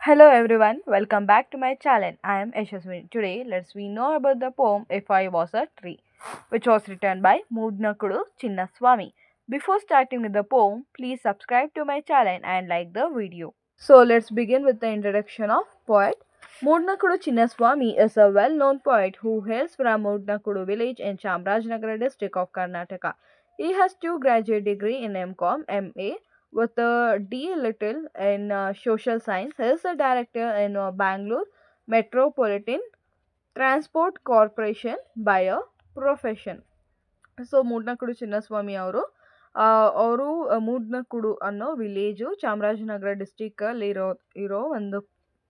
Hello everyone, welcome back to my channel. I am Yashaswini. Today, let's we know about the poem If I Was a Tree, which was written by Mudnakudu Chinnaswamy. Before starting with the poem, please subscribe to my channel and like the video. So let's begin with the introduction of poet. Mudnakudu Chinnaswamy is a well-known poet who hails from Mudnakudu village in Chamarajanagar district of Karnataka. He has two graduate degree in MCom, MA with a D Little in social science. He is a director in Bangalore Metropolitan Transport Corporation by a profession. So Moodnakudu Chinnaswamy ಅವರು ಮೂಡ್ನಕುಡು ಅನ್ನೋ village Chamarajanagar ಡಿಸ್ಟಿಕಲ್ಲಿ ಇರೋ ಒಂದು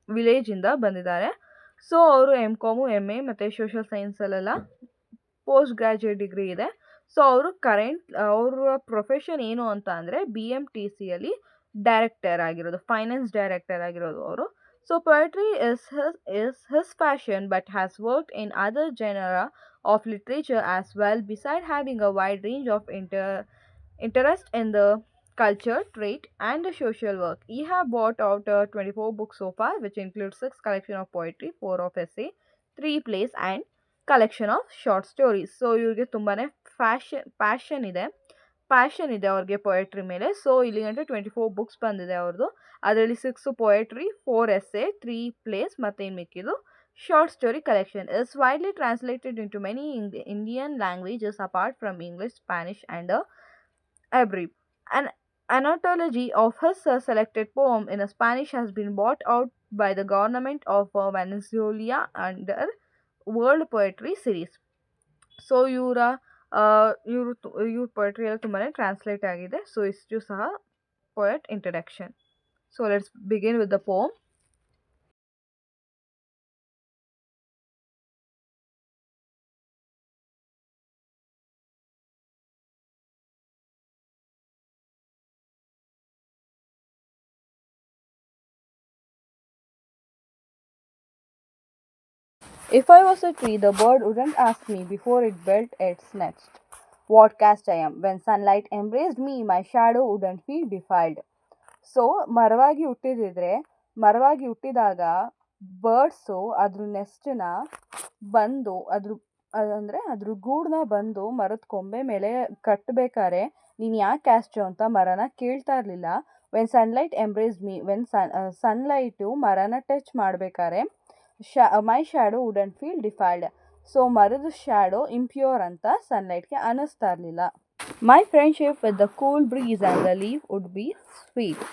ವಿಲೇಜಿಂದ ಬಂದಿದ್ದಾರೆ. So ಅವರು MCom, MA ಮತ್ತು social ಸೈನ್ಸಲ್ಲೆಲ್ಲ post graduate degree ಇದೆ. So ಅವರು ಅವರ ಪ್ರೊಫೆಷನ್ ಏನು ಅಂತ ಅಂದರೆ BMTCಯಲ್ಲಿ ಡೈರೆಕ್ಟರ್ ಆಗಿರೋದು, ಫೈನಾನ್ಸ್ ಡೈರೆಕ್ಟರ್ ಆಗಿರೋದು ಅವರು. So poetry is his passion but has worked in other genera of literature as well, beside having a wide range of interest in the culture, trade, and the social work. He have brought out 24 books so far, which includes 6 collection of poetry, 4 of essay, 3 plays, and collection of short stories. So ಇವ್ರಿಗೆ ತುಂಬಾ passion ಇದೆ ಅವ್ರಿಗೆ poetry ಮೇಲೆ. So ಇಲ್ಲಿ ಗಂಟೆ 24 books ಬಂದಿದೆ ಅವ್ರದ್ದು. ಅದರಲ್ಲಿ 6 ಪೊಯೆಟ್ರಿ, 4 essay, 3 plays ಮತ್ತು ಇನ್ನು ಮಿಕ್ಕಿದ್ದು short story collection. Is widely translated into many Indian languages apart from English, Spanish, and Hebrew. An anthology of his selected poem in Spanish has been bought out by the government of Venezuela under World Poetry Series. So ಇವ್ರ poetry ಎಲ್ಲ ತುಂಬಾ translate ಆಗಿದೆ. So ಇಷ್ಟು ಸಹ poet introduction. So let's begin with the Pom. If I was a tree, the bird wouldn't ask me before it built its nest what caste I am. When sunlight embraced me, my shadow wouldn't feel defiled. So ಮರವಾಗಿ ಹುಟ್ಟಿದಾಗ birds ಅದ್ರ ನೆಸ್ಟನ್ನ ಬಂದು ಅದ್ರ ಗೂಡನ್ನ ಬಂದು ಮರದ ಕೊಂಬೆ ಮೇಲೆ ಕಟ್ಟಬೇಕಾದ್ರೆ ನೀನು ಯಾಕೆ ಕ್ಯಾಸ್ಟು ಅಂತ ಮರನ ಕೇಳ್ತಾ ಇರಲಿಲ್ಲ. When sunlight embraced me, sunlight ಮರನ ಟಚ್ ಮಾಡಬೇಕಾದ್ರೆ my shadow wouldn't feel defiled. So ಮರದ ಶ್ಯಾಡೋ ಇಂಪ್ಯೂರ್ ಅಂತ ಸನ್ಲೈಟ್ಗೆ ಅನ್ನಿಸ್ತಾ ಇರಲಿಲ್ಲ. My friendship with the cool breeze and the leaf would be sweet.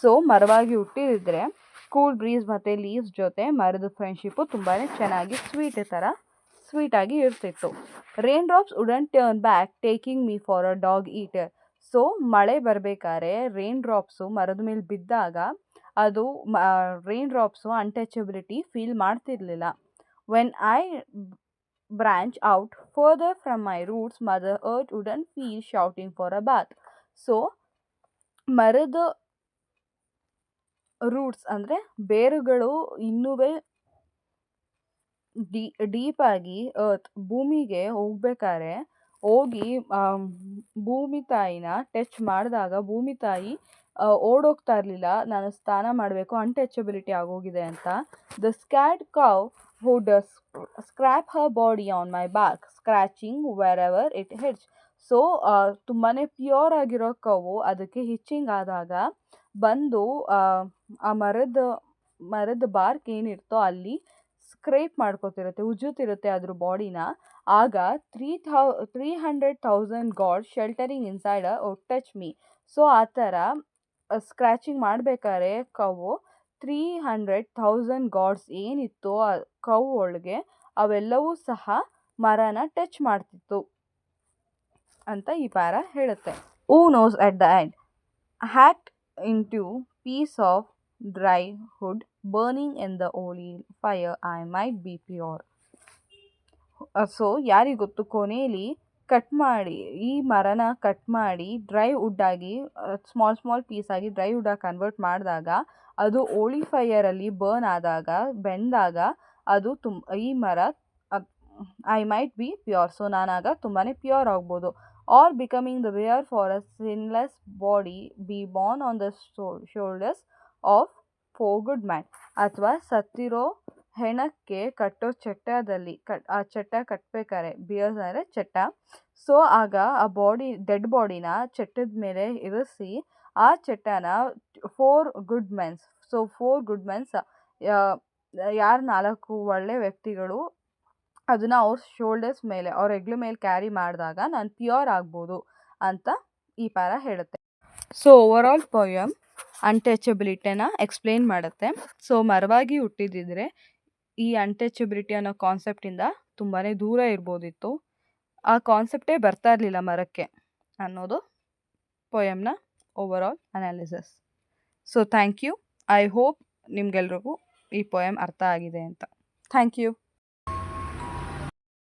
So ಮರವಾಗಿ ಹುಟ್ಟಿದ್ರೆ ಕೂಲ್ ಬ್ರೀಸ್ ಮತ್ತು ಲೀವ್ಸ್ ಜೊತೆ ಮರದ ಫ್ರೆಂಡ್ಶಿಪ್ಪು ತುಂಬಾ ಚೆನ್ನಾಗಿ ಸ್ವೀಟಾಗಿ ಇರ್ತಿತ್ತು. Rain drops wouldn't turn back taking me for a dog eater. So ಮಳೆ ಬರಬೇಕಾದ್ರೆ ರೇನ್ ಡ್ರಾಪ್ಸು ಮರದ ಮೇಲೆ ಬಿದ್ದಾಗ ಅದು ರೇನ್ ಡ್ರಾಪ್ಸು ಅನ್ಟಚಬಿಲಿಟಿ ಫೀಲ್ ಮಾಡ್ತಿರ್ಲಿಲ್ಲ. When I branch out further from my roots, Mother Earth wouldn't feel shouting for a bath. So ಮರದ roots ಅಂದರೆ ಬೇರುಗಳು ಇನ್ನೂ ಡೀಪಾಗಿ ಭೂಮಿಗೆ ಹೋಗ್ಬೇಕಾದ್ರೆ ಹೋಗಿ ಭೂಮಿ ತಾಯಿನ ಟಚ್ ಮಾಡಿದಾಗ ಭೂಮಿ ತಾಯಿ ಓಡೋಗ್ತಾ ಇರಲಿಲ್ಲ, ನಾನು ಸ್ನಾನ ಮಾಡಬೇಕು, ಅನ್ಟಚಬಿಲಿಟಿ ಆಗೋಗಿದೆ ಅಂತ. The scabbed cow would scrape her body on my back, scratching wherever it hits. So ತುಂಬಾ ಪ್ಯೂರ್ ಆಗಿರೋ ಕವು ಅದಕ್ಕೆ ಹಿಚ್ಚಿಂಗ್ ಆದಾಗ ಬಂದು ಆ ಮರದ ಬಾರ್ಕ್ ಏನಿರ್ತೋ ಅಲ್ಲಿ ಸ್ಕ್ರೇಪ್ ಮಾಡ್ಕೋತಿರುತ್ತೆ, ಉಜ್ಜುತ್ತಿರುತ್ತೆ ಅದ್ರ ಬಾಡಿನ. ಆಗ 300,000 god sheltering inside touch me. So ಆ ಥರ ಸ್ಕ್ರ್ಯಾಚಿಂಗ್ ಮಾಡಬೇಕಾದ್ರೆ ಕವು 300,000 ಗಾಡ್ಸ್ ಏನಿತ್ತು ಆ ಕವು ಒಳಗೆ ಅವೆಲ್ಲವೂ ಸಹ ಮರನ ಟಚ್ ಮಾಡ್ತಿತ್ತು ಅಂತ ಈ ಪ್ಯಾರ ಹೇಳುತ್ತೆ. Who knows at the end hacked into piece of dry wood burning in the holy fire I might be pure. So ಯಾರಿಗೊತ್ತು ಕೊನೆಯಲ್ಲಿ ಈ ಮರನ ಕಟ್ ಮಾಡಿ ಡ್ರೈ ವುಡ್ ಆಗಿ ಸ್ಮಾಲ್ ಪೀಸ್ ಆಗಿ ಡ್ರೈ ವುಡ್ ಆಗಿ ಕನ್ವರ್ಟ್ ಮಾಡಿದಾಗ ಅದು ಹೋಲಿ ಫೈಯರಲ್ಲಿ ಬರ್ನ್ ಆದಾಗ ಬೆಂದಾಗ ಅದು ಈ ಮರ I might be pure. So ನಾನಾಗ ತುಂಬಾ ಪ್ಯೂರ್ ಆಗ್ಬೋದು. or becoming the bearer for a sinless body, be borne on the shoulders of four good men. ಅಥವಾ ಸತ್ತಿರೋ ಹೆಣಕ್ಕೆ ಕಟ್ಟೋ ಚಟ್ಟದಲ್ಲಿ ಆ ಚಟ್ಟ ಕಟ್ಬೇಕಾರೆ, ಬಿಯರ್ಸ್ ಅಂದರೆ ಚಟ್ಟ. ಸೊ ಆಗ ಆ ಡೆಡ್ ಬಾಡಿನ ಚಟ್ಟದ ಮೇಲೆ ಇರಿಸಿ ಆ ಚಟ್ಟನ 4 good men's, so 4 good men's ಯಾರು 4 ಒಳ್ಳೆ ವ್ಯಕ್ತಿಗಳು ಅದನ್ನು ಅವ್ರ ಶೋಲ್ಡರ್ಸ್ ಮೇಲೆ, ಅವ್ರ ಹೆಗ್ಲ ಮೇಲೆ ಕ್ಯಾರಿ ಮಾಡಿದಾಗ ನಾನು ಪ್ಯೂರ್ ಆಗ್ಬೋದು ಅಂತ ಈ ಪ್ಯಾರ ಹೇಳುತ್ತೆ. ಸೊ ಓವರಾಲ್ ಪೊಯಮ್ ಅನ್ಟಚಬಿಲಿಟಿನ ಎಕ್ಸ್ಪ್ಲೇನ್ ಮಾಡುತ್ತೆ. ಸೊ ಮರವಾಗಿ ಹುಟ್ಟಿದಿದ್ರೆ ಈ ಅನ್ಟಚಬಿಲಿಟಿ ಅನ್ನೋ ಕಾನ್ಸೆಪ್ಟಿಂದ ತುಂಬಾ ದೂರ ಇರ್ಬೋದಿತ್ತು, ಆ ಕಾನ್ಸೆಪ್ಟೇ ಬರ್ತಾ ಇರಲಿಲ್ಲ ಮರಕ್ಕೆ ಅನ್ನೋದು ಪೊಯಮ್ನ overall analysis. So thank you. I hope ನಿಮ್ಗೆಲ್ರಿಗೂ ಈ ಪೊಯಮ್ ಅರ್ಥ ಆಗಿದೆ ಅಂತ. Thank you.